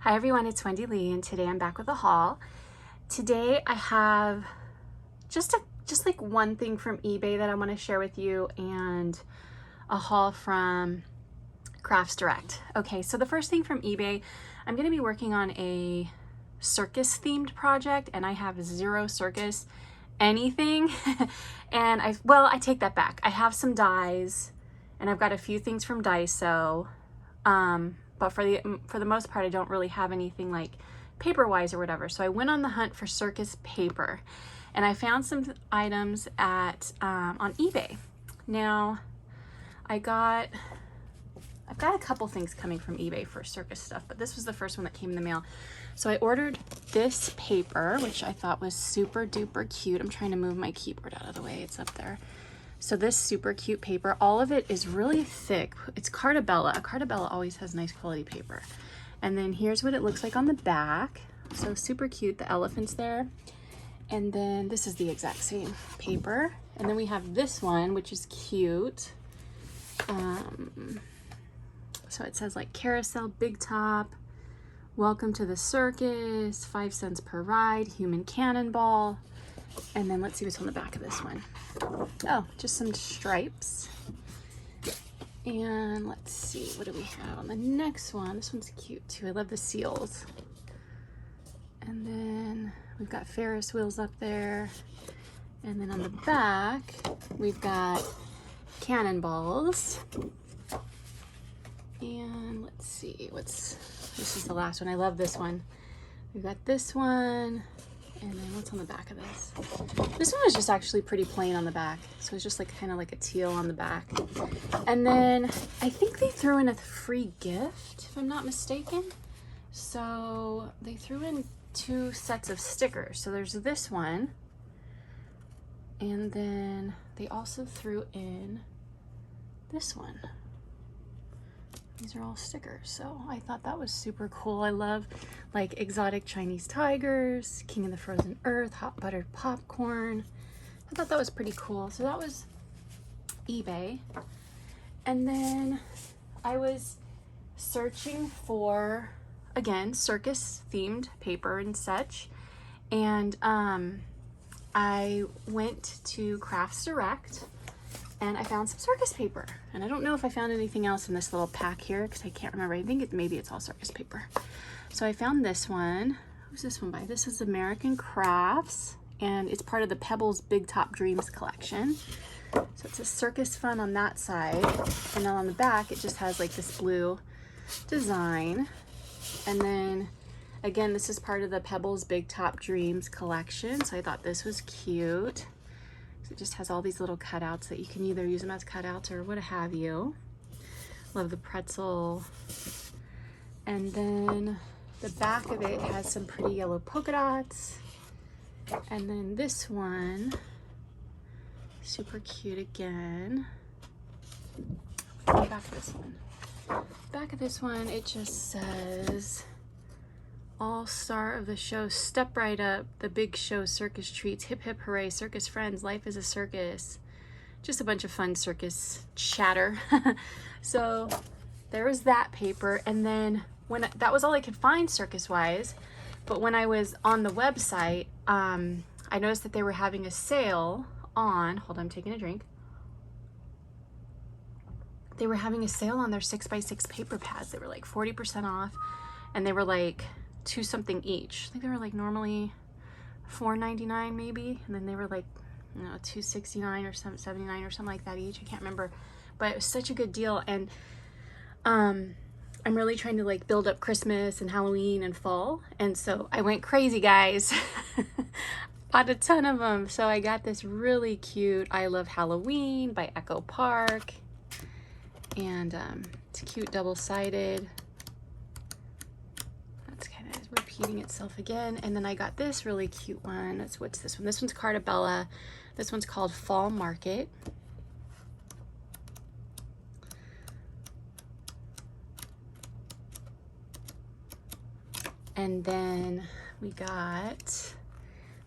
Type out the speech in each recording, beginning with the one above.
Hi everyone, it's Wendy Lee, and today I'm back with a haul. Today I have just like one thing from eBay that I want to share with you, and a haul from Crafts Direct. Okay, so the first thing from eBay, I'm going to be working on a circus themed project, and I have zero circus anything. And I take that back. I have some dies, and I've got a few things from Daiso. But for the most part, I don't really have anything like paper-wise or whatever. So I went on the hunt for circus paper, and I found some items at on eBay. Now, I've got a couple things coming from eBay for circus stuff, but this was the first one that came in the mail. So I ordered this paper, which I thought was super duper cute. I'm trying to move my keyboard out of the way. It's up there. So this super cute paper, all of it is really thick. It's Cartabella. Cartabella always has nice quality paper. And then here's what it looks like on the back. So super cute, the elephant's there. And then this is the exact same paper. And then we have this one, which is cute. So it says like carousel, big top, welcome to the circus, 5 cents per ride, human cannonball. And then let's see what's on the back of this one. Oh, just some stripes. And let's see, what do we have on the next one? This one's cute too. I love the seals. And then we've got Ferris wheels up there. And then on the back, we've got cannonballs. And let's see, this is the last one. I love this one. We've got this one. And then what's on the back of this? This one was just actually pretty plain on the back. So it's just like kind of like a teal on the back. And then I think they threw in a free gift, if I'm not mistaken. So they threw in 2 sets of stickers. So there's this one. And then they also threw in this one. These are all stickers, so I thought that was super cool. I love like exotic Chinese tigers, King of the Frozen Earth, hot buttered popcorn. I thought that was pretty cool. So that was eBay. And then I was searching for, again, circus themed paper and such. And I went to Crafts Direct, and I found some circus paper. And I don't know if I found anything else in this little pack here because I can't remember. I think maybe it's all circus paper. So I found this one. Who's this one by? This is American Crafts, and it's part of the Pebbles Big Top Dreams collection. So it's a circus fun on that side. And then on the back, it just has like this blue design. And then again, this is part of the Pebbles Big Top Dreams collection. So I thought this was cute. It just has all these little cutouts that you can either use them as cutouts or what have you. Love the pretzel. And then the back of it has some pretty yellow polka dots. And then this one, super cute again. The back of this one. Back of this one, it just says, all-star of the show, step right up, the big show, circus treats, hip hip hooray, circus friends, life is a circus. Just a bunch of fun circus chatter. So there was that paper. And then that was all I could find circus wise, but when I was on the website, I noticed that they were having a sale on, hold on, I'm taking a drink. They were having a sale on their 6x6 paper pads. They were like 40% off, and they were like 2 something each. I think they were like normally $4.99 maybe, and then they were like, you know, $2.69 or $7.79 or something like that each. I can't remember, but it was such a good deal. And I'm really trying to like build up Christmas and Halloween and fall, and so I went crazy, guys. Bought a ton of them. So I got this really cute I Love Halloween by Echo Park, and it's cute, double-sided. Repeating itself again. And then I got this really cute one. What's this one? This one's Cartabella. This one's called Fall Market. And then we got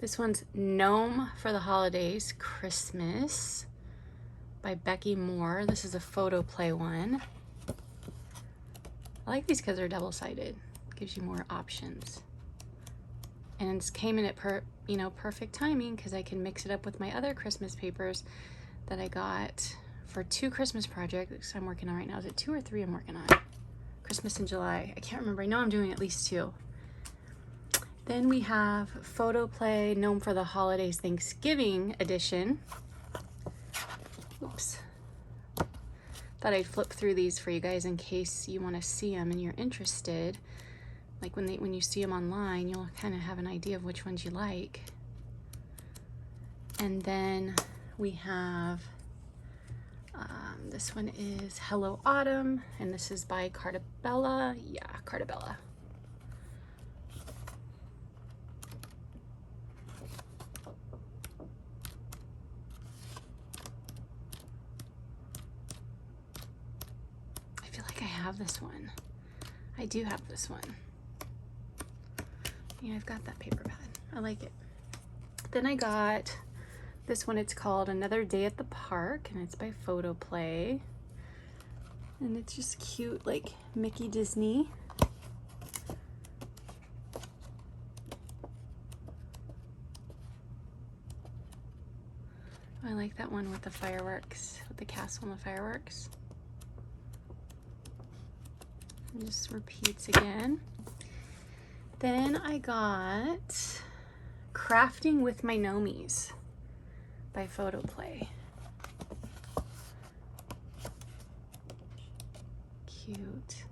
this one's Gnome for the Holidays, Christmas by Becky Moore. This is a photo play one. I like these because they're double-sided. Gives you more options. And it came in at perfect timing because I can mix it up with my other Christmas papers that I got for 2 Christmas projects I'm working on right now. Is it 2 or 3 I'm working on? Christmas in July. I can't remember. I know I'm doing at least 2. Then we have Photo Play Gnome for the Holidays Thanksgiving edition. Oops. Thought I'd flip through these for you guys in case you want to see them and you're interested. Like when you see them online, you'll kind of have an idea of which ones you like. And then we have, this one is Hello Autumn, and this is by Cartabella. Yeah, Cartabella. I feel like I have this one. I do have this one. Yeah, I've got that paper pad. I like it. Then I got this one. It's called Another Day at the Park, and it's by Photo Play. And it's just cute, like Mickey Disney. I like that one with the fireworks, with the castle and the fireworks. It just repeats again. Then I got Crafting with My Gnomies by Photo Play. Cute.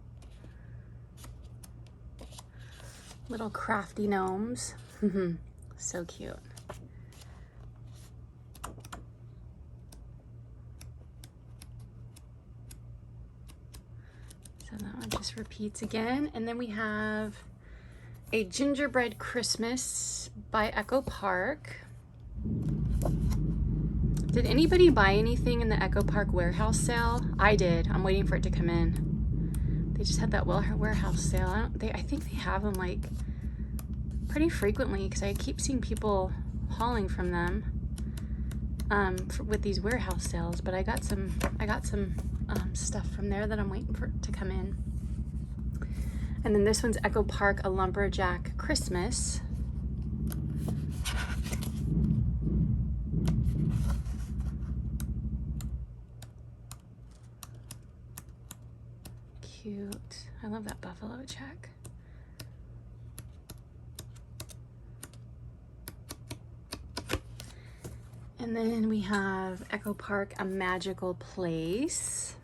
Little crafty gnomes. So cute. So that one just repeats again. And then we have A Gingerbread Christmas by Echo Park. Did anybody buy anything in the Echo Park warehouse sale? I did. I'm waiting for it to come in. They just had that warehouse sale. I think they have them like pretty frequently because I keep seeing people hauling from them with these warehouse sales. But I got some stuff from there that I'm waiting for it to come in. And then this one's Echo Park, A Lumberjack Christmas. Cute. I love that buffalo check. And then we have Echo Park, A Magical Place.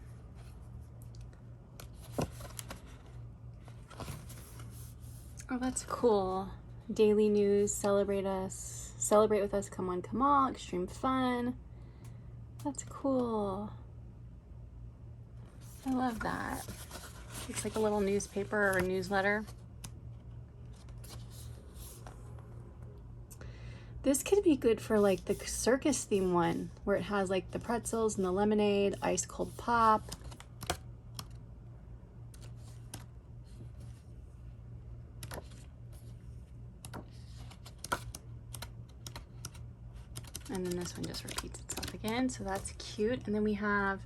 Oh, that's cool. Daily news, celebrate with us, come on, come all, extreme fun. That's cool. I love that. It's like a little newspaper or a newsletter. This could be good for like the circus theme one, where it has like the pretzels and the lemonade, ice cold pop. And then this one just repeats itself again, so that's cute. And then we have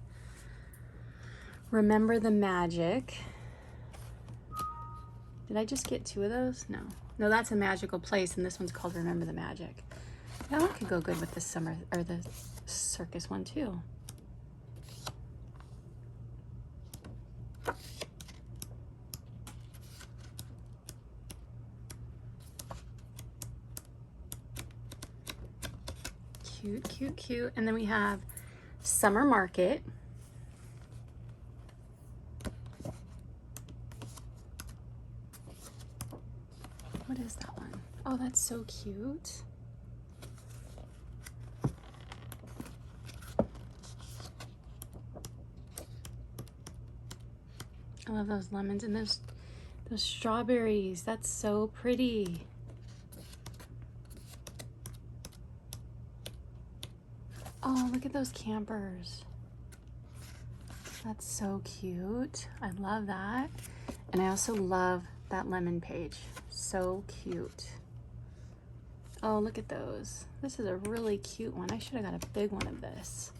Remember the Magic. Did I just get 2 of those? No. No, that's A Magical Place, and this one's called Remember the Magic. That one could go good with the summer, or the circus one too. Cute, cute, cute. And then we have Summer Market. What is that one? Oh, that's so cute. I love those lemons and those strawberries. That's so pretty. Oh, look at those campers. That's so cute. I love that. And I also love that lemon page. So cute. Oh, look at those. This is a really cute one. I should have got a big one of this.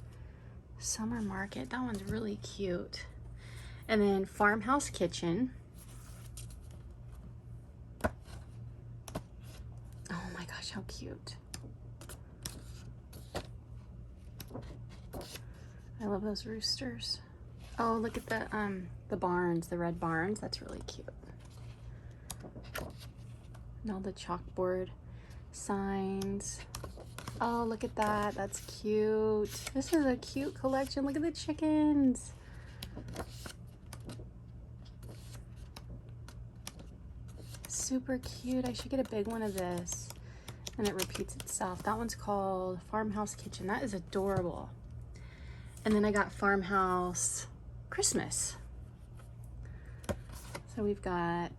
Summer Market. That one's really cute. And then Farmhouse Kitchen. how cute. I love those roosters. Oh, look at the barns, the red barns. That's really cute. And all the chalkboard signs. Oh, look at that. That's cute. This is a cute collection. Look at the chickens. Super cute. I should get a big one of this. And it repeats itself. That one's called Farmhouse Kitchen. That is adorable. And then I got Farmhouse Christmas. So we've got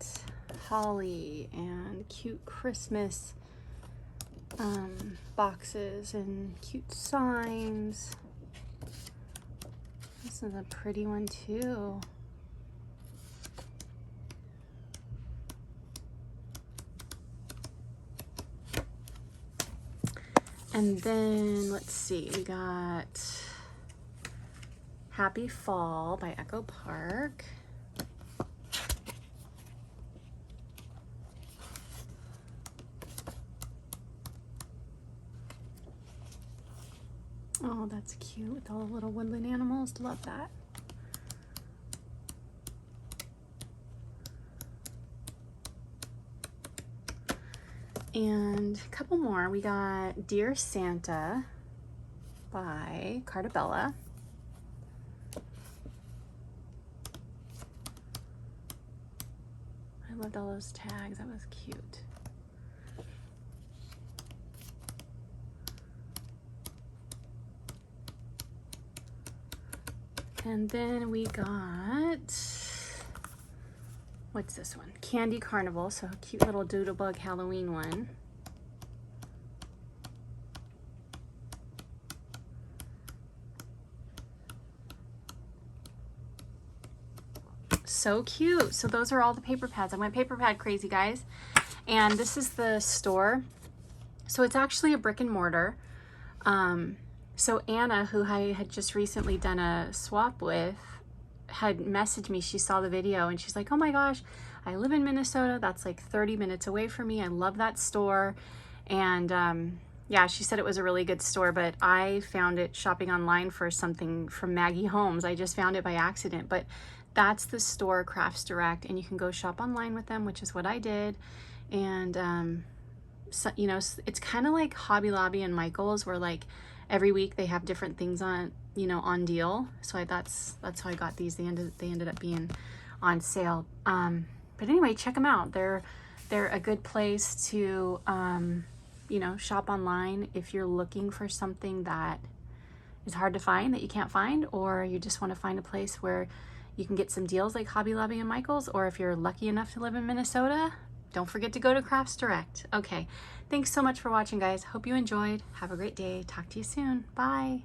holly and cute Christmas boxes and cute signs. This is a pretty one too. And then let's see, we got Happy Fall by Echo Park. Oh, that's cute with all the little woodland animals. Love that. And a couple more. We got Dear Santa by Cartabella. I loved all those tags. That was cute. And then we got, what's this one? Candy Carnival, so a cute little Doodlebug Halloween one. So cute. So those are all the paper pads. I went paper pad crazy, guys. And this is the store. So it's actually a brick and mortar. So Anna, who I had just recently done a swap with, had messaged me. She saw the video and she's like, oh my gosh, I live in Minnesota. That's like 30 minutes away from me. I love that store. And yeah, she said it was a really good store, but I found it shopping online for something from Maggie Holmes. I just found it by accident, but that's the store, Crafts Direct, and you can go shop online with them, which is what I did. And so, you know, it's kind of like Hobby Lobby and Michael's, where like every week they have different things on, you know, on deal. So that's how I got these. They ended up being on sale. But anyway, check them out. They're a good place to you know, shop online if you're looking for something that is hard to find, that you can't find, or you just want to find a place where you can get some deals like Hobby Lobby and Michael's, or if you're lucky enough to live in Minnesota, don't forget to go to Crafts Direct. Okay, thanks so much for watching, guys. Hope you enjoyed. Have a great day. Talk to you soon. Bye.